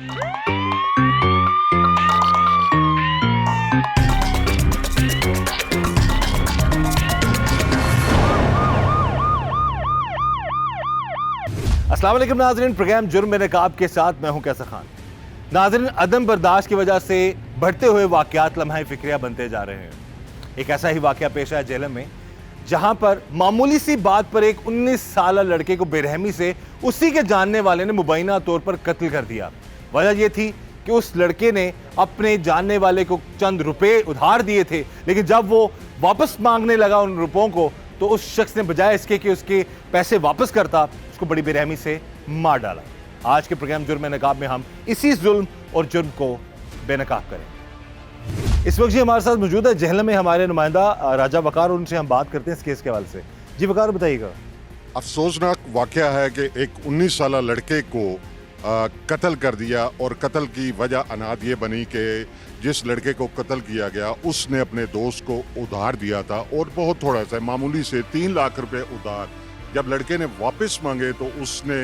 अस्सलाम वालेकुम नाज़रीन, प्रोग्राम जुर्म में नकाब के साथ मैं हूं कैसर खान। नाज़रीन, अदम बर्दाश्त की वजह से बढ़ते हुए वाक़यात लम्हा फ़िक्रिया बनते जा रहे हैं। एक ऐसा ही वाक़या पेश आया जेहलम में, जहां पर मामूली सी बात पर एक 19 साल लड़के को बेरहमी से उसी के जानने वाले ने मुबैना तौर पर कत्ल कर दिया। वजह यह थी कि उस लड़के ने अपने जानने वाले को चंद रुपए उधार दिए थे, लेकिन जब वो वापस मांगने लगा उन रुपयों को, तो उस शख्स ने बजाय इसके कि उसके पैसे वापस करता, उसको बड़ी बेरहमी से मार डाला। आज के प्रोग्राम जुर्म नकाब में हम इसी जुल्म और जुर्म को बेनकाब करें। इस वक्त जी हमारे साथ मौजूद है जेहलम में हमारे नुमाइंदा राजा वकार, उनसे हम बात करते हैं इस केस के हवाले से। जी वकार, बताइएगा। अफसोसनाक वाकया है कि एक 19 साल लड़के को कत्ल कर दिया, और कत्ल की वजह अनाद ये बनी कि जिस लड़के को कत्ल किया गया उसने अपने दोस्त को उधार दिया था, और बहुत थोड़ा सा मामूली से 3 लाख रुपए उधार। जब लड़के ने वापस मांगे तो उसने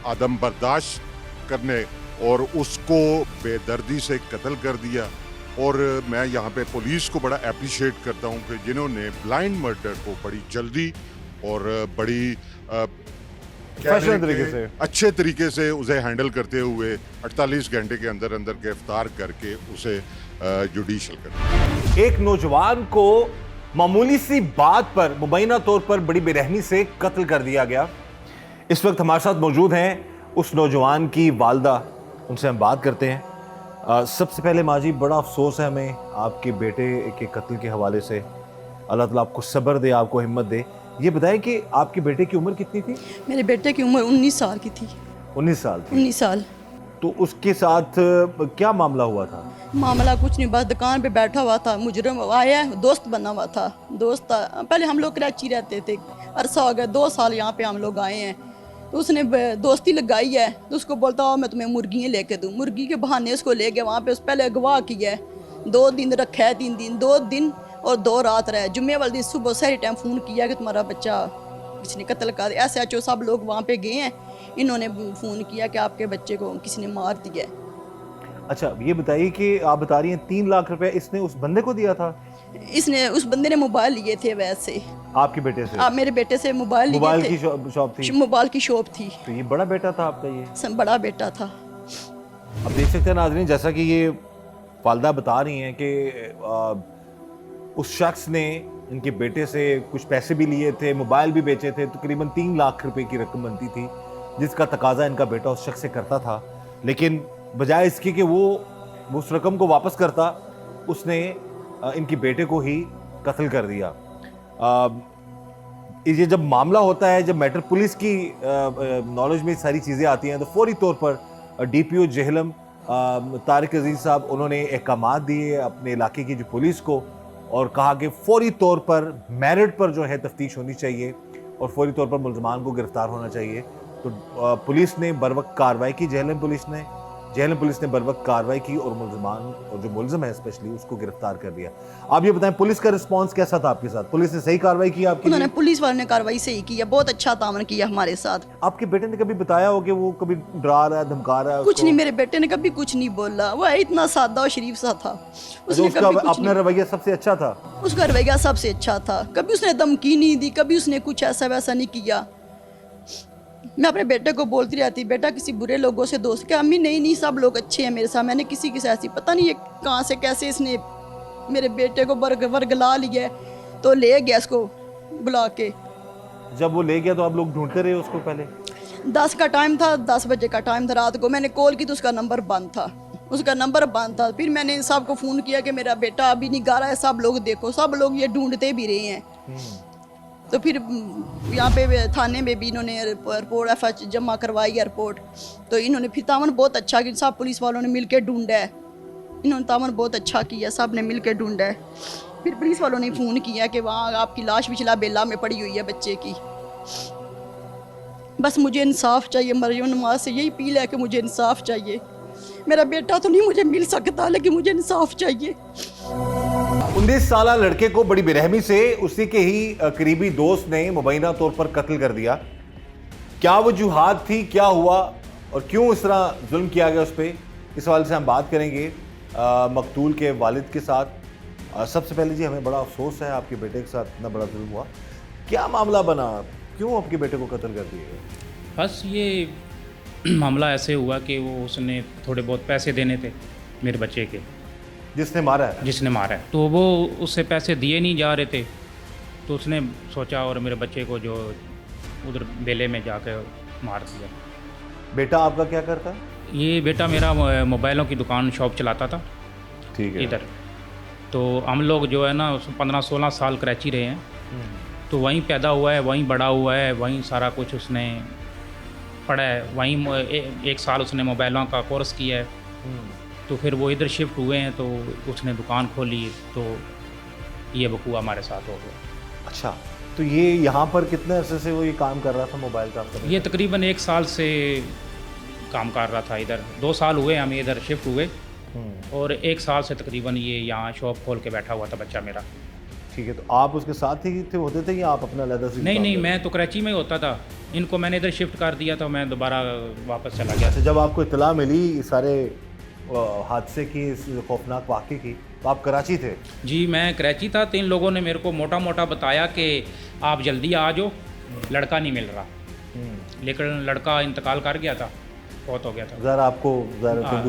आदम बर्दाश्त करने और उसको बेदर्दी से कत्ल कर दिया। और मैं यहाँ पे पुलिस को बड़ा अप्रिशिएट करता हूँ कि जिन्होंने ब्लाइंड मर्डर को बड़ी जल्दी और बड़ी तरीके से, अच्छे तरीके से उसे हैंडल करते हुए 48 घंटे के अंदर अंदर गिरफ्तार करके उसे जुडिशल कर दिया। एक नौजवान को मामूली सी बात पर मुबैना तौर पर बड़ी बेरहमी से कत्ल कर दिया गया। इस वक्त हमारे साथ मौजूद हैं उस नौजवान की वालदा, उनसे हम बात करते हैं। सबसे पहले माँ जी, बड़ा अफसोस है हमें आपके बेटे के कत्ल के हवाले से। अल्लाह ताला आपको सब्र दे, आपको हिम्मत दे। ये बताएं कि आपके बेटे की उम्र कितनी थी? मेरे बेटे की उम्र 19 साल की थी। 19 साल थी? 19 साल। तो उसके साथ क्या मामला हुआ था? मामला कुछ नहीं, बस दुकान पे बैठा हुआ था, मुजरिम आया, दोस्त बना हुआ था। दोस्त पहले हम लोग कराची रहते थे, अरसा हो गया 2 साल यहाँ पे हम लोग आए हैं। तो उसने दोस्ती लगाई है, तो उसको बोलता हो मैं तुम्हें मुर्गियाँ लेके दूँ। मुर्गी के बहाने उसको ले गया वहाँ पे, उस पहले अगवा किया है, 2 दिन रखा है, 3 दिन, 2 दिन और 2 रात रहे। जुम्मे वाले दिन सुबह सारे टाइम फ़ोन किया कि तुम्हारा बच्चा किसी ने कत्ल कर दिया। SHO सब लोग वहाँ पे गए हैं, इन्होंने फ़ोन किया कि आपके बच्चे को किसी ने मार दिया है। अच्छा, ये बताइए कि आप बता रही हैं 3 लाख रुपए इसने उस बंदे को दिया था? इसने, उस बंदे ने मोबाइल लिए थे वैसे। आपके बेटे से? आप मेरे बेटे से मोबाइल लिए थे। मोबाइल की शॉप थी? मोबाइल की शॉप थी। तो ये बड़ा बेटा था आपका? ये सब बड़ा बेटा था। अब देख सकते हैं नाज़रीन, जैसा कि ये वालदा बता रही हैं कि उस शख्स ने इनके बेटे से कुछ पैसे भी लिए थे, मोबाइल भी बेचे थे। तकरीबन 3 लाख रुपए की रकम बनती थी, जिसका तकाजा इनका बेटा उस शख्स से करता था। लेकिन बजाय इसके कि वो उस रकम को वापस करता, उसने इनके बेटे को ही कत्ल कर दिया। ये जब मामला होता है, जब मैटर पुलिस की नॉलेज में सारी चीज़ें आती हैं, तो फौरी तौर पर DPO जेहलम तारिक अजीज़ साहब, उन्होंने अहकामात दिए अपने इलाके की जो पुलिस को, और कहा कि फौरी तौर पर मेरिट पर जो है तफ्तीश होनी चाहिए और फौरी तौर पर मुलजमान को गिरफ्तार होना चाहिए। तो पुलिस ने बरवक्त कार्रवाई की, जेहलम पुलिस ने बरवक्त कार्रवाई की और मुलजमान, और जो मुलजम है स्पेशली, उसको गिरफ्तार कर दिया। आप ये बताएं, पुलिस का रिस्पांस कैसा था आपके साथ? पुलिस ने सही कार्रवाई की आपकी? उन्होंने, पुलिस वालों ने कार्रवाई सही की है, बहुत अच्छा तामन किया हमारे साथ। आपके बेटे ने कभी बताया हो कि वो कभी डरा रहा है, धमका रहा है? कुछ नहीं, मेरे बेटे ने कभी कुछ नहीं बोला। वो इतना सादा और शरीफ सा था। उसने उसका अपना रवैया सबसे अच्छा था? उसका रवैया सबसे अच्छा था। कभी उसने धमकी नहीं दी, कभी उसने कुछ ऐसा वैसा नहीं किया। मैं अपने बेटे को बोलती रहती, बेटा किसी बुरे लोगों से दोस्त क्या? अम्मी नहीं, सब लोग अच्छे हैं मेरे साथ, मैंने किसी की ऐसी, पता नहीं ये कहाँ से कैसे इसने मेरे बेटे को वर्गला लिया, तो ले गया इसको बुला के। जब वो ले गया तो आप लोग ढूंढते रहे उसको? पहले 10 का टाइम था, 10 बजे का टाइम था रात को। मैंने कॉल की तो उसका नंबर बंद था। फिर मैंने इन सब को फ़ोन किया कि मेरा बेटा अभी नहीं गा रहा है, सब लोग देखो, सब लोग ये ढूंढते भी रहे हैं। तो फिर यहाँ पे थाने में भी इन्होंने रिपोर्ट FH जमा करवाई है रिपोर्ट। तो इन्होंने फिर तामन बहुत अच्छा कि सब पुलिस वालों ने मिल के ढूंढा है। इन्होंने तामन बहुत अच्छा किया, सब ने मिल के ढूंढा है। फिर पुलिस वालों ने फ़ोन किया कि वहाँ आपकी लाश पिछला बेला में पड़ी हुई है बच्चे की। बस मुझे इंसाफ चाहिए, मरियम नमाज से यही अपील है कि मुझे इंसाफ चाहिए। मेरा बेटा तो नहीं मुझे मिल सकता, लेकिन मुझे इंसाफ चाहिए। 19 साल लड़के को बड़ी बेरहमी से उसी के ही करीबी दोस्त ने मुबैना तौर पर कत्ल कर दिया। क्या वजूहात थी, क्या हुआ, और क्यों इस तरह जुल्म किया गया उस पर, इस हवाले से हम बात करेंगे मकतूल के वालिद के साथ। सबसे पहले जी, हमें बड़ा अफसोस है आपके बेटे के साथ इतना बड़ा जुल्म हुआ, क्या मामला बना, क्यों आपके बेटे को कत्ल कर दिया गया? बस ये मामला ऐसे हुआ कि वो उसने थोड़े बहुत पैसे देने थे मेरे बच्चे के, जिसने मारा है? जिसने मारा है, तो वो उससे पैसे दिए नहीं जा रहे थे, तो उसने सोचा और मेरे बच्चे को जो उधर बेले में जाकर मार दिया। बेटा आपका क्या करता है? ये बेटा मेरा मोबाइलों की दुकान शॉप चलाता था ठीक है। इधर। तो हम लोग जो है ना 15-16 साल कराची रहे हैं, तो वहीं पैदा हुआ है, वहीं बड़ा हुआ है, वहीं सारा कुछ उसने पढ़ा है, वहीं एक साल उसने मोबाइलों का कोर्स किया है। तो फिर वो इधर शिफ्ट हुए हैं, तो उसने दुकान खोली, तो ये वकूआ हमारे साथ हो गया। अच्छा, तो ये यहाँ पर कितने अरसे से वो ये काम कर रहा था मोबाइल का? ये तकरीबन 1 साल से काम कर रहा था इधर। 2 साल हुए हम इधर शिफ्ट हुए, और 1 साल से तकरीबन ये यहाँ शॉप खोल के बैठा हुआ था बच्चा मेरा। ठीक है, तो आप उसके साथ ही थे, होते थे, या आप अपना अलग से? नहीं, मैं तो कराची में होता था, इनको मैंने इधर शिफ्ट कर दिया था, मैं दोबारा वापस चला गया। अच्छा, जब आपको इतला मिली इस सारे हादसे की, इस खौफनाक वाक़े की, तो आप कराची थे? जी, मैं कराची था। 3 लोगों ने मेरे को मोटा मोटा बताया कि आप जल्दी आ जाओ, लड़का नहीं मिल रहा। लेकिन लड़का इंतकाल कर गया था, बहुत हो गया था। ज़रा आपको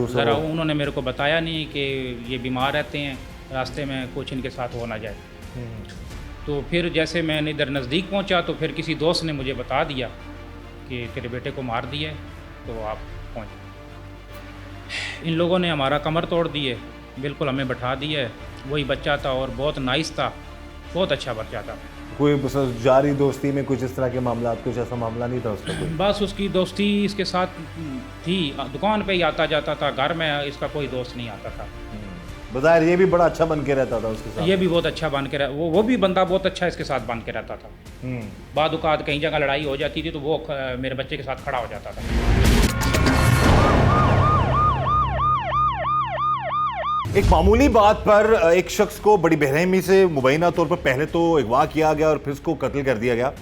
ज़रा उन्होंने मेरे को बताया नहीं कि ये बीमार रहते हैं, रास्ते में कुछ इनके साथ हो ना जाए। तो फिर जैसे मैं इधर नज़दीक पहुंचा, तो फिर किसी दोस्त ने मुझे बता दिया कि तेरे बेटे को मार दिया है, तो आप पहुँच। इन लोगों ने हमारा कमर तोड़ दिए, बिल्कुल हमें बैठा दिया है। वही बच्चा था और बहुत नाइस था, बहुत अच्छा बच्चा था। कोई बस जारी दोस्ती में कुछ इस तरह के मामला, कुछ ऐसा मामला नहीं था उसका कोई? बस उसकी दोस्ती इसके साथ थी, दुकान पे ही आता जाता था, घर में इसका कोई दोस्त नहीं आता था। बज़ाहिर ये भी बड़ा अच्छा बन के रहता था उसके साथ। ये भी बहुत अच्छा बन के वो भी बंदा बहुत अच्छा इसके साथ बन के रहता था। बाद औक़ात कहीं जगह लड़ाई हो जाती थी, तो वो मेरे बच्चे के साथ खड़ा हो जाता था। एक मामूली बात पर एक शख्स को बड़ी बेरहमी से मुबैना तौर पर पहले तो अगवा किया गया और फिर उसको कत्ल कर दिया गया।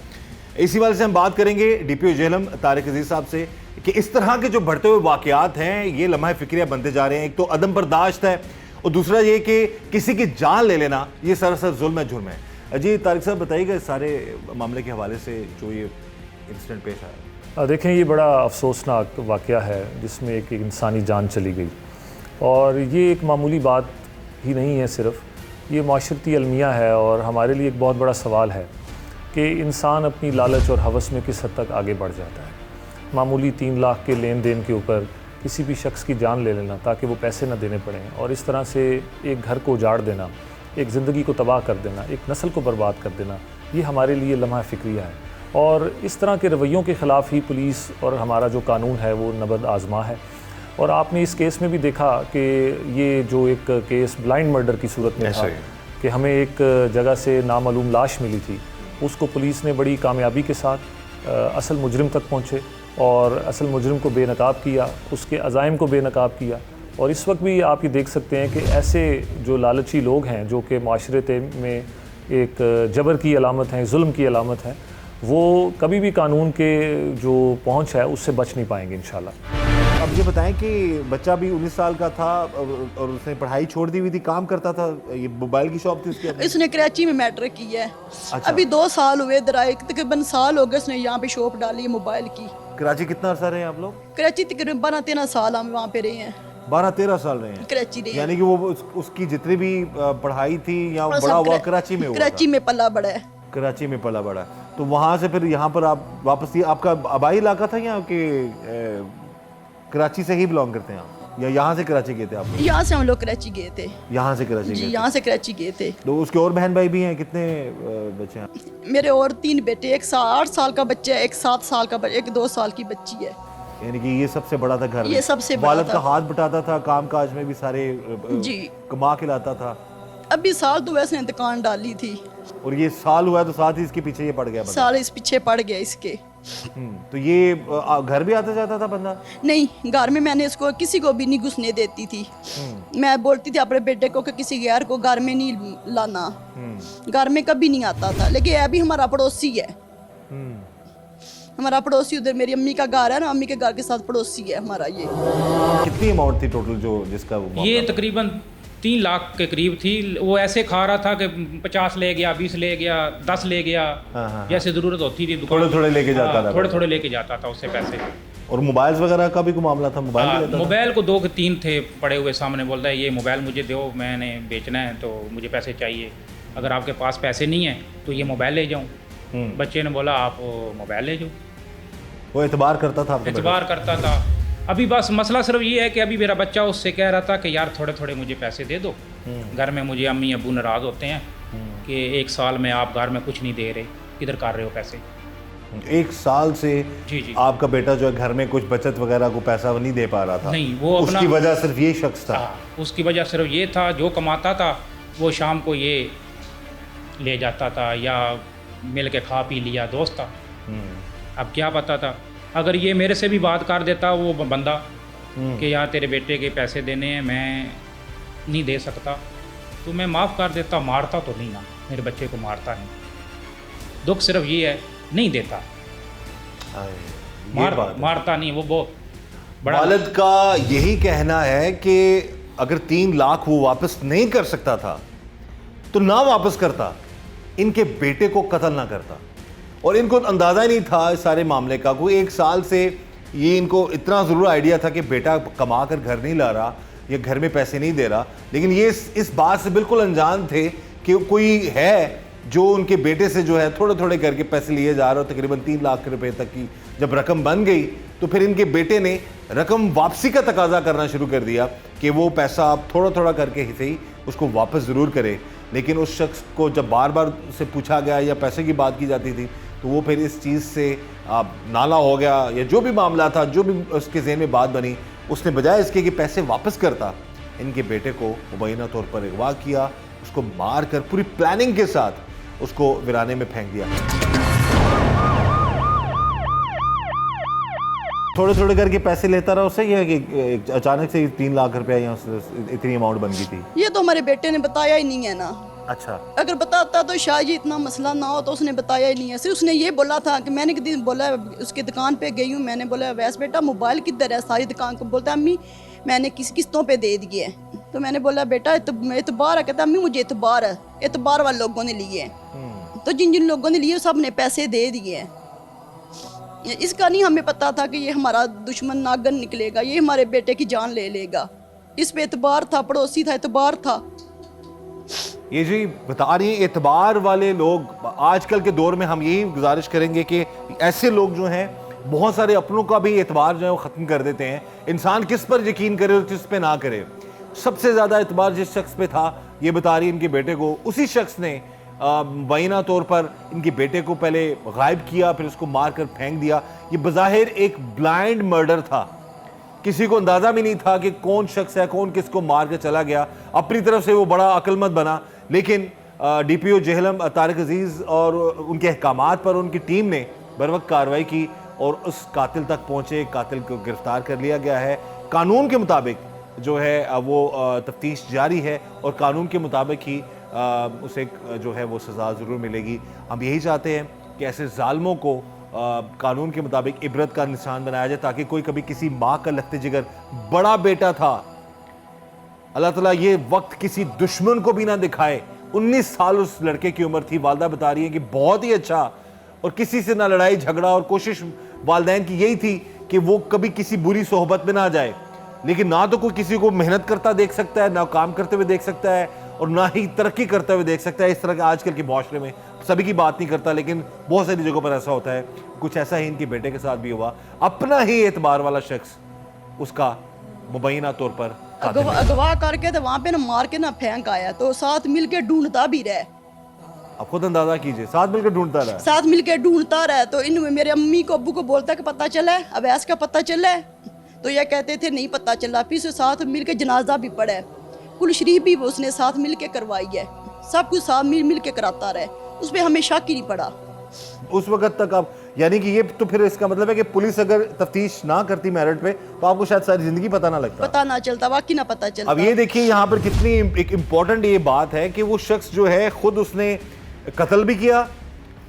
इसी वाले से हम बात करेंगे डीपीओ जेहलम तारिक अजीज साहब से कि इस तरह के जो बढ़ते हुए वाकयात हैं, ये लम्हा फिक्रिया बनते जा रहे हैं। एक तो अदम बर्दाश्त है, और दूसरा ये कि किसी की जान ले लेना, ये सरासर जुल्म है, जुर्म है। जी तारिक साहब, बताइएगा इस सारे मामले के हवाले से जो ये इंसिडेंट पेश आया। देखें, ये बड़ा अफसोसनाक वाक़या है जिसमें एक इंसानी जान चली गई, और ये एक मामूली बात ही नहीं है, सिर्फ ये माशरती अलमिया है, और हमारे लिए एक बहुत बड़ा सवाल है कि इंसान अपनी लालच और हवस में किस हद तक आगे बढ़ जाता है। मामूली 3 लाख के लेन देन के ऊपर किसी भी शख्स की जान ले लेना ताकि वो पैसे ना देने पड़ें, और इस तरह से एक घर को उजाड़ देना, एक ज़िंदगी को तबाह कर देना, एक नस्ल को बर्बाद कर देना, ये हमारे लिए लम्हा फ़िक्रिया है। और इस तरह के रवैयों के ख़िलाफ़ ही पुलिस और हमारा जो कानून है वो नबज़ आज़मा है। और आपने इस केस में भी देखा कि ये जो एक केस ब्लाइंड मर्डर की सूरत में था कि हमें एक जगह से नामालूम लाश मिली थी, उसको पुलिस ने बड़ी कामयाबी के साथ असल मुजरिम तक पहुँचे और असल मुजरिम को बेनकाब किया, उसके अज़ाइम को बेनकाब किया। और इस वक्त भी आप ये देख सकते हैं कि ऐसे जो लालची लोग हैं, जो कि माशरे में एक जबर की अलामत हैं, जुल्म की अलामत हैं, वो कभी भी कानून के जो पहुँच है उससे बच नहीं पाएंगे इंशाल्लाह। अब ये बताएं कि बच्चा भी 19 साल का था और उसने पढ़ाई छोड़ दी हुई थी, काम करता था, ये मोबाइल की शॉप थी उसकी? इसने कराची में मैट्रिक की है। अच्छा। अभी 2 साल हुए, इधर आए, तकरीबन साल हो गए उसने यहाँ पे शॉप डाली है मोबाइल की। कराची कितना अर्सा रहे आप लोग? कराची तकरीबन 12-13 साल हम वहाँ पे रहे हैं। 12-13 साल रहे हैं कराची रहे हैं। यानी कि वो उसकी जितनी भी पढ़ाई थी या बड़ा हुआ कराची में हुआ? कराची में पला बड़ा है। कराची में पला बड़ा। तो वहाँ से फिर यहाँ पर आप वापस, आपका आबाई इलाका था यहाँ के कराची से ही बिलोंग करते हैं आप, या यहाँ से कराची गए थे आप? यहाँ से हम लोग कराची गए थे। यहाँ से कराची जी, गए यहाँ से कराची गए थे। तो उसके और बहन भाई भी हैं? कितने बच्चे हैं? मेरे और 3 बेटे, एक 8 साल का बच्चा है, एक 7 साल का बच्चा, एक 2 साल की बच्ची है। यानी कि ये सबसे बड़ा था घर में? ये सबसे बड़ा वालिद था। का हाथ बटाता था, काम काज में भी सारे जी। कमा के लाता था। अभी साल तो वैसे ने दुकान डाली थी, और ये साल हुआ तो साथ ही इसके पीछे ये पड़ गया बंदा। साल इस पीछे पड़ गया इसके। तो ये घर भी आता जाता था बंदा? नहीं, घर में मैंने इसको किसी को भी नहीं घुसने देती थी। मैं बोलती थी अपने बेटे को कि किसी गैर को घर में नहीं लाना, घर में कभी नहीं आता था। लेकिन अभी हमारा पड़ोसी है, हमारा पड़ोसी उधर मेरी अम्मी का घर है ना, अम्मी के घर के साथ पड़ोसी है हमारा ये। कितनी अमाउंट थी टोटल जो जिसका वो मामला ये था? तकरीबन 3 लाख के करीब थी। वो ऐसे खा रहा था कि 50 ले गया, 20 ले गया, 10 ले गया, हाँ। जैसे ज़रूरत होती थी थोड़े थोड़े लेके जाता था। थोड़े थोड़े लेके जाता था उससे पैसे। और मोबाइल्स वगैरह का भी कोई मामला था? मोबाइल भी लेता था? मोबाइल को 2 के 3 थे पड़े हुए सामने, बोलता है ये मोबाइल मुझे दो, मैंने बेचना है तो मुझे पैसे चाहिए, अगर आपके पास पैसे नहीं हैं तो ये मोबाइल ले जाऊँ। बच्चे ने बोला आप मोबाइल ले जाओ। वो एतबार करता था आपके एतबार करता था। अभी बस मसला सिर्फ ये है कि अभी मेरा बच्चा उससे कह रहा था कि यार थोड़े थोड़े मुझे पैसे दे दो, घर में मुझे अम्मी अबू नाराज़ होते हैं कि 1 साल में आप घर में कुछ नहीं दे रहे, किधर कर रहे हो पैसे। 1 साल से जी। आपका बेटा जो है घर में कुछ बचत वगैरह को पैसा नहीं दे पा रहा था? नहीं, वो अपना उसकी वजह सिर्फ ये शख्स था? उसकी वजह सिर्फ ये था, जो कमाता था वो शाम को ये ले जाता था या मिल के खा पी लिया, दोस्त था। अब क्या पता था, अगर ये मेरे से भी बात कर देता वो बंदा कि यार तेरे बेटे के पैसे देने हैं, मैं नहीं दे सकता, तो मैं माफ़ कर देता, मारता तो नहीं ना, मेरे बच्चे को मारता नहीं। दुख सिर्फ ये है नहीं देता, मारता नहीं, वो बहुत बड़ा। वालिद का यही कहना है कि अगर 3 लाख वो वापस नहीं कर सकता था तो ना वापस करता, इनके बेटे को कत्ल ना करता। और इनको अंदाज़ा ही नहीं था इस सारे मामले का। कोई 1 साल से ये इनको इतना ज़रूर आइडिया था कि बेटा कमा कर घर नहीं ला रहा या घर में पैसे नहीं दे रहा, लेकिन ये इस बात से बिल्कुल अनजान थे कि कोई है जो उनके बेटे से जो है थोड़े थोड़े करके पैसे लिए जा रहे हो। तकरीबन 3 लाख रुपए तक की जब रकम बन गई तो फिर इनके बेटे ने रकम वापसी का तकाजा करना शुरू कर दिया कि वो पैसा आप थोड़ा थोड़ा करके ही सही उसको वापस ज़रूर करें। लेकिन उस शख्स को जब बार बार उससे पूछा गया या पैसे की बात की जाती थी तो वो फिर इस चीज़ से नाला हो गया, या जो भी मामला था, जो भी उसके ज़हन में बात बनी, उसने बजाय इसके कि पैसे वापस करता, इनके बेटे को मुबैना तौर पर अगवा किया, उसको मार कर पूरी प्लानिंग के साथ उसको वीराने में फेंक दिया। थोड़े थोड़े करके पैसे लेता रहा उससे, या कि अचानक से 3 लाख रुपया या इतनी अमाउंट बन गई थी? ये तो हमारे बेटे ने बताया ही नहीं है ना। अच्छा, अगर बताता तो शायद ये इतना मसला ना हो, तो उसने बताया ही नहीं है। सिर्फ उसने ये बोला था कि मैंने एक दिन बोला उसकी दुकान पे गई हूँ, मैंने बोला वैसे बेटा मोबाइल किधर है, सारी दुकान को बोलता अम्मी मैंने किस्तों पे दे दिए हैं। तो मैंने बोला बेटा एतबार है, कहता अम्मी मुझे एतबार है, एतबार वाले लोगों ने लिए हैं। तो जिन जिन लोगों ने लिए सब ने पैसे दे दिए हैं। इसका नहीं हमें पता था कि ये हमारा दुश्मन नागन निकलेगा, ये हमारे बेटे की जान ले लेगा। इस पे एतबार था, पड़ोसी था, एतबार था। ये जी बता रही हैं एतबार वाले लोग। आजकल के दौर में हम यही गुजारिश करेंगे कि ऐसे लोग जो हैं बहुत सारे अपनों का भी एतबार जो है वो ख़त्म कर देते हैं। इंसान किस पर यकीन करे और किस पे ना करे। सबसे ज़्यादा एतबार जिस शख्स पे था, ये बता रही है इनके बेटे को, उसी शख्स ने मुबैना तौर पर इनके बेटे को पहले गायब किया, फिर उसको मार कर फेंक दिया। ये बज़ाहिर एक ब्लाइंड मर्डर था, किसी को अंदाज़ा भी नहीं था कि कौन शख्स है, कौन किसको मार के चला गया। अपनी तरफ से वो बड़ा अक्लमंद बना, लेकिन DPO जेहलम तारिक अजीज़ और उनके अहकामात पर उनकी टीम ने बरवक्त कार्रवाई की और उस कातिल तक पहुँचे। कातिल को गिरफ्तार कर लिया गया है। कानून के मुताबिक जो है वो तफ्तीश जारी है और कानून के मुताबिक ही उसे जो है वो सज़ा ज़रूर मिलेगी। हम यही चाहते हैं कि ऐसे ज़ालिमों को कानून के मुताबिक इबरत का निशान बनाया जाए, ताकि कोई कभी किसी माँ का लखते जिगर बड़ा बेटा था, अल्लाह ताला ये वक्त किसी दुश्मन को भी ना दिखाए। 19 साल उस लड़के की उम्र थी। वालदा बता रही है कि बहुत ही अच्छा, और किसी से ना लड़ाई झगड़ा, और कोशिश वालदैन की यही थी कि वो कभी किसी बुरी सोहबत में ना जाए। लेकिन ना तो कोई किसी को मेहनत करता देख सकता है, ना काम करते हुए देख सकता है, और ना ही तरक्की करते हुए देख सकता है। इस तरह के आजकल के माशरे में सभी की बात नहीं करता, लेकिन बहुत सारी जगहों पर ऐसा होता है। कुछ ऐसा ही इनके बेटे के साथ भी हुआ। अपना ही एतबार वाला शख्स उसका मुबैना तौर पर अगवा करके तो वहाँ पे ना मार के ना फेंक आया, तो साथ मिलके ढूंढता भी रहे। आप खुद अंदाजा कीजिए, साथ मिलकर ढूंढता रहा। साथ मिलके ढूंढता रहे। तो इन मेरे अम्मी को अब्बू को बोलता कि पता चला है, अब ऐसा का पता चला है, तो ये कहते थे नहीं पता चला। फिर से साथ मिलके जनाजा भी पड़ा है, कुल शरीफ भी उसने साथ मिलके करवाई है, सब कुछ साथ मिल के कराता रहे, उस पर हमें शक ही नहीं पड़ा उस वक्त तक। अब यानी कि ये तो फिर इसका मतलब है कि पुलिस अगर तफ्तीश ना करती मेरिट पे तो आपको शायद सारी जिंदगी पता ना लगता, पता ना चलता, वाकई ना पता चलता। अब ये देखिए यहाँ पर कितनी एक इम्पॉर्टेंट ये बात है कि वो शख्स जो है खुद उसने कत्ल भी किया,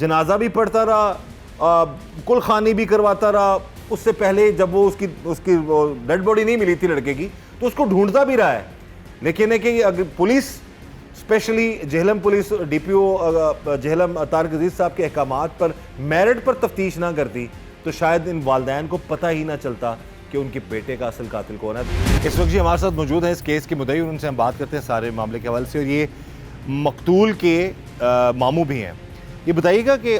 जनाजा भी पढ़ता रहा, कुल खानी भी करवाता रहा। उससे पहले जब वो उसकी उसकी डेड बॉडी नहीं मिली थी लड़के की, तो उसको ढूंढता भी रहा है। लेकिन है कि अगर police, specially Jhelum police, DPO Jhelum Tariq Aziz साहब के अहकामात पर, मेरिट पर तफ्तीश ना करती, तो शायद इन वालदैन को पता ही ना चलता कि उनके बेटे का असल कातिल कौन है। इस वक्त जी हमारे साथ मौजूद हैं इस केस के मुद्दई, उनसे हम बात करते हैं सारे मामले के हवाले से। और ये मकतूल के मामू भी हैं। ये बताइएगा कि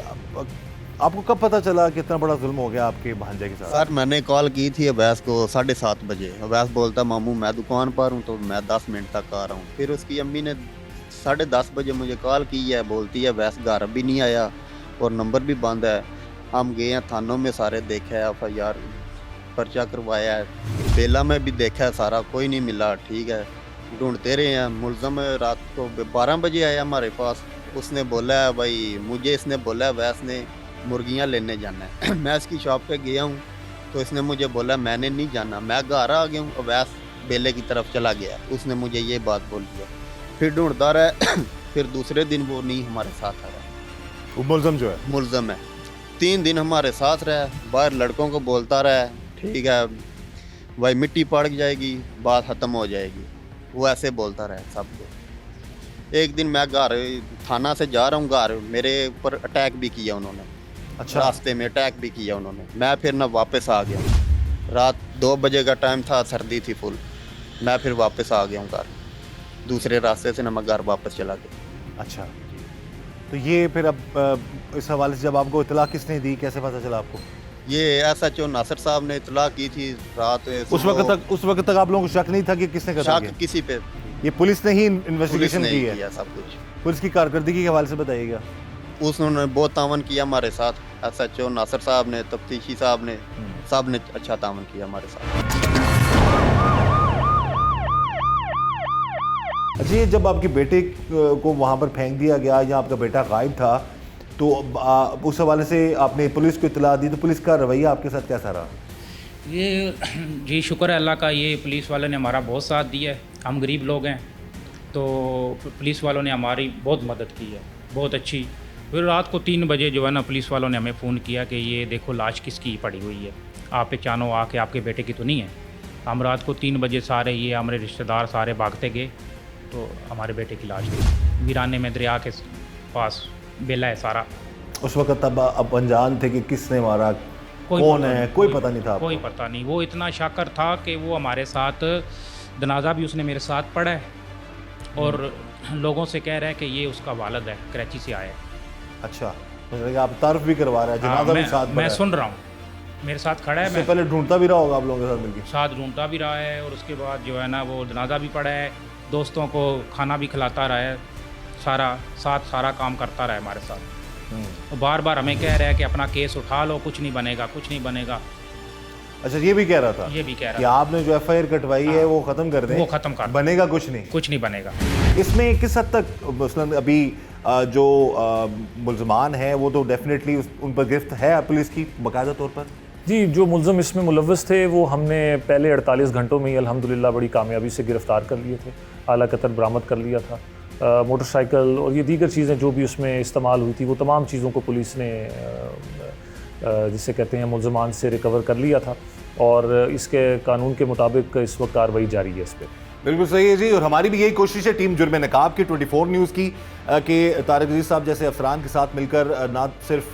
आपको कब पता चला कि इतना बड़ा जुल्म हो गया आपके भांजे के साथ? सर मैंने कॉल की थी अवैस को 7:30 बजे। अवैस बोलता मामू मैं दुकान पर हूँ, तो मैं 10 मिनट तक आ रहा हूँ। फिर उसकी अम्मी ने 10:30 बजे मुझे कॉल की है, बोलती है अवैस घर भी नहीं आया और नंबर भी बंद है। हम गए हैं थानों में, सारे देखा है, FIR पर्चा करवाया है, बेला में भी देखा है, सारा कोई नहीं मिला। ठीक है, ढूंढते रहे हैं। मुलजम रात को 12 बजे आया हमारे पास। उसने बोला है भाई, मुझे इसने बोला है अवैस ने मुर्गियाँ लेने जाना है। मैं इसकी शॉप पे गया हूँ, तो इसने मुझे बोला मैंने नहीं जाना, मैं घर आ गया हूँ। अवैस बेले की तरफ चला गया, उसने मुझे ये बात बोल दिया। फिर ढूंढता रहा। फिर दूसरे दिन वो नहीं हमारे साथ आया। वो मुलजम जो है, मुलजम है, 3 दिन हमारे साथ रहा, बाहर लड़कों को बोलता रहा, ठीक है भाई मिट्टी पड़ जाएगी, बात ख़त्म हो जाएगी, वो ऐसे बोलता रहा सबको। एक दिन मैं घर थाना से जा रहा हूँ, घर मेरे ऊपर अटैक भी किया उन्होंने। अच्छा, रास्ते में अटैक भी किया उन्होंने। मैं फिर ना वापस आ गया। रात 2 बजे का टाइम था, सर्दी थी फुल। मैं फिर वापस आ गया हूँ घर, दूसरे रास्ते से ना मैं घर वापस चला गया। अच्छा। तो ये फिर अब इस हवाले से जब आपको इतला किसने दी, कैसे पता चला आपको? ये SHO नासिर साहब ने इतला की थी रात। उस वक्त तक आप लोगों को शक नहीं था कि किसने करा शक किसी पे? ये पुलिस ने ही पुलिस इन्वेस्टिगेशन ने की किया है। सब कुछ। पुलिस की कारकर्दगी के हवाले से बताइएगा। उसने बहुत तावन किया हमारे साथ। SHO नासिर साहब ने, तफ्तीशी साहब ने, सब ने अच्छा तावन किया हमारे साथ। अच्छा, ये जब आपके बेटे को वहाँ पर फेंक दिया गया या आपका बेटा गायब था, तो उस हवाले से आपने पुलिस को इतला दी, तो पुलिस का रवैया आपके साथ कैसा रहा? ये जी शुक्र है अल्लाह का, ये पुलिस वालों ने हमारा बहुत साथ दिया है। हम गरीब लोग हैं, तो पुलिस वालों ने हमारी बहुत मदद की है, बहुत अच्छी। फिर रात को 3 बजे जो है ना, पुलिस वालों ने हमें फ़ोन किया कि ये देखो लाश किसकी पड़ी हुई है, आप पहचानो आके, आपके बेटे की तो नहीं है। हम रात को 3 बजे सारे, ये हमारे रिश्तेदार सारे भागते गए, तो हमारे बेटे की लाश थी वीराने में, दरिया के पास बेला है सारा। उस वक्त तब आप अनजान थे कि किसने मारा, कौन है, कोई पता नहीं था आपको? कोई पता नहीं। वो इतना शाकर था कि वो हमारे साथ जनाजा भी उसने मेरे साथ पढ़ा है, और लोगों से कह रहा है कि ये उसका वालिद है, कराची से आया है। अच्छा, तो आप तारफ भी करवा रहे हैं, हाँ, जनाजा भी साथ मैं पड़ा है। सुन रहा हूँ, मेरे साथ खड़ा है। इससे मैं पहले ढूंढता भी रहा होगा आप लोगों के साथ मिलकर? साथ ढूंढता भी रहा है, और उसके बाद जो है ना वो जनाजा भी पड़ा है, दोस्तों को खाना भी खिलाता रहा है, सारा काम करता रहा है हमारे साथ। बार बार हमें कह रहा है कि अपना केस उठा लो, कुछ नहीं बनेगा, कुछ नहीं बनेगा। अच्छा, ये भी कह रहा था? ये भी कह कि रहा था आपने जो FIR कटवाई है वो खत्म कर दें, वो ख़त्म कर, बनेगा कुछ नहीं, कुछ नहीं बनेगा। इसमें किस हद तक मसलन अभी जो मुलजमान है वो तो डेफिनेटली उन पर गिरफ्त है पुलिस की बाकायदा तौर पर? जी, जो मुलज़म इसमें मुलव्वस थे वो हमने पहले 48 घंटों में ही अल्हम्दुलिल्लाह बड़ी कामयाबी से गिरफ़्तार कर लिए थे। आला कतर बरामद कर लिया था। मोटरसाइकिल और ये दीगर चीज़ें जो भी उसमें इस्तेमाल हुई थी, वो तमाम चीज़ों को पुलिस ने जिसे कहते हैं मुलजमान से रिकवर कर लिया था, और इसके कानून के मुताबिक इस वक्त कार्रवाई जारी है इस पर। बिल्कुल सही है जी, और हमारी भी यही कोशिश है टीम जुर्म नकाब की 24 न्यूज़ की कि तारिक अजीज साहब जैसे अफसरान के साथ मिलकर ना सिर्फ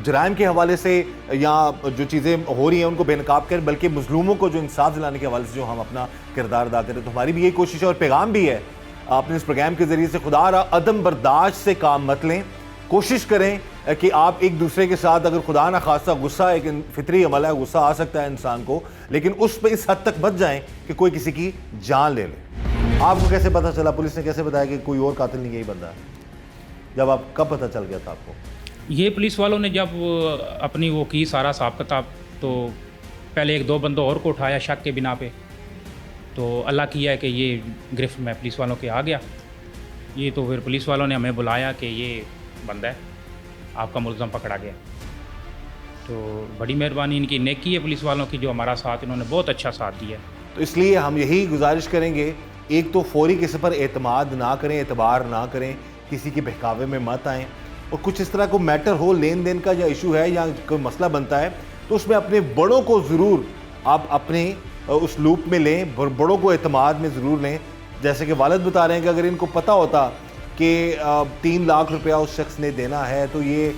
जराइम के हवाले से या जो चीज़ें हो रही हैं उनको बेनकाब करें, बल्कि मजलूमों को जो इंसाफ दिलाने के हवाले से जो हम अपना किरदार अदा करें। तो हमारी भी यही कोशिश है, और पैगाम भी है आपने इस प्रोग्राम के ज़रिए से, खुदा रहा अदम बर्दाश्त से काम मत लें। कोशिश करें कि आप एक दूसरे के साथ, अगर खुदा ना खासा गुस्सा एक फितरी अमल है, गुस्सा आ सकता है इंसान को, लेकिन उस पर इस हद तक बच जाएं कि कोई किसी की जान ले ले। आपको कैसे पता चला, पुलिस ने कैसे बताया कि कोई और कातिल नहीं यही बंदा है? जब आप कब पता चल गया था आपको? ये पुलिस वालों ने जब अपनी वो की सारा हिसाब किताब, तो पहले 1-2 बंदों और को उठाया शक के बिना पे, तो अल्लाह किया है कि ये गिरफ्त में पुलिस वालों के आ गया। ये तो फिर पुलिस वालों ने हमें बुलाया कि ये बंदा है, आपका मुलज़म पकड़ा गया। तो बड़ी मेहरबानी इनकी, नेकी है पुलिस वालों की, जो हमारा साथ, इन्होंने बहुत अच्छा साथ दिया। तो इसलिए हम यही गुजारिश करेंगे, एक तो फौरी किसी पर एतमाद ना करें, एतबार ना करें, किसी के बहकावे में मत आएँ। और कुछ इस तरह को मैटर हो, लेन देन का या इशू है या कोई मसला बनता है, तो उसमें अपने बड़ों को ज़रूर आप अपने उस लूप में लें, बड़ों को एतमाद में ज़रूर लें। जैसे कि वालिद बता रहे हैं कि अगर इनको पता होता कि 3 लाख रुपया उस शख्स ने देना है तो ये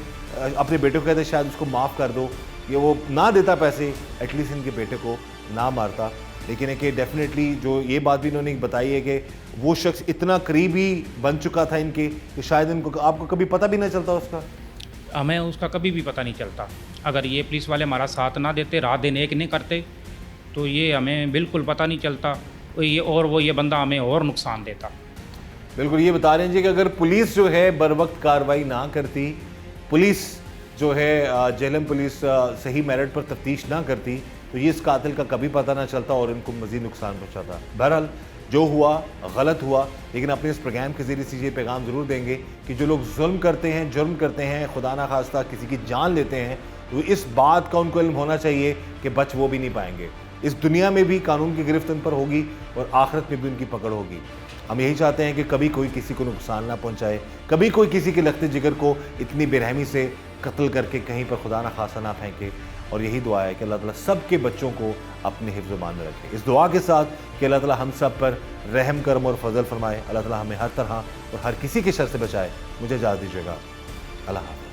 अपने बेटे को कहते शायद उसको माफ़ कर दो, ये वो ना देता पैसे, एटलीस्ट इनके बेटे को ना मारता। लेकिन है कि डेफिनेटली जो ये बात भी इन्होंने बताई है कि वो शख्स इतना करीबी बन चुका था इनके कि शायद इनको, आपको कभी पता भी नहीं चलता उसका। हमें उसका कभी भी पता नहीं चलता। अगर ये पुलिस वाले हमारा साथ ना देते, रात दिन एक नहीं करते, तो ये हमें बिल्कुल पता नहीं चलता। ये बंदा हमें और नुकसान देता। बिल्कुल ये बता रहे हैं जी कि अगर पुलिस जो है बर वक्त कार्रवाई ना करती, पुलिस जो है जेलम पुलिस सही मेरिट पर तफ्तीश ना करती, तो ये इस कातिल का कभी पता ना चलता और इनको मज़ीद नुकसान पहुँचाता। बहरहाल जो हुआ गलत हुआ, लेकिन अपने इस प्रोग्राम के ज़रिए से ये पैगाम ज़रूर देंगे कि जो लोग जुल्म करते हैं, जुर्म करते हैं, खुदा ना खास्ता किसी की जान लेते हैं, तो इस बात का उनको इल्म होना चाहिए कि बच वो भी नहीं पाएंगे। इस दुनिया में भी कानून की गिरफ्त उन पर होगी और आखिरत में भी उनकी पकड़ होगी। हम यही चाहते हैं कि कभी कोई किसी को नुकसान ना पहुंचाए, कभी कोई किसी के लख्ते जिगर को इतनी बेरहमी से कत्ल करके कहीं पर खुदा ना खासा ना फेंके। और यही दुआ है कि अल्लाह ताला सब के बच्चों को अपने हिफ्ज़-ओ-मान में रखे। इस दुआ के साथ कि अल्लाह ताला हम सब पर रहम करम और फजल फरमाए, अल्लाह ताला हमें हर तरह और हर किसी के शर से बचाए। मुझे इजाज़त दीजिएगा। अल्लाह हाफ़िज़।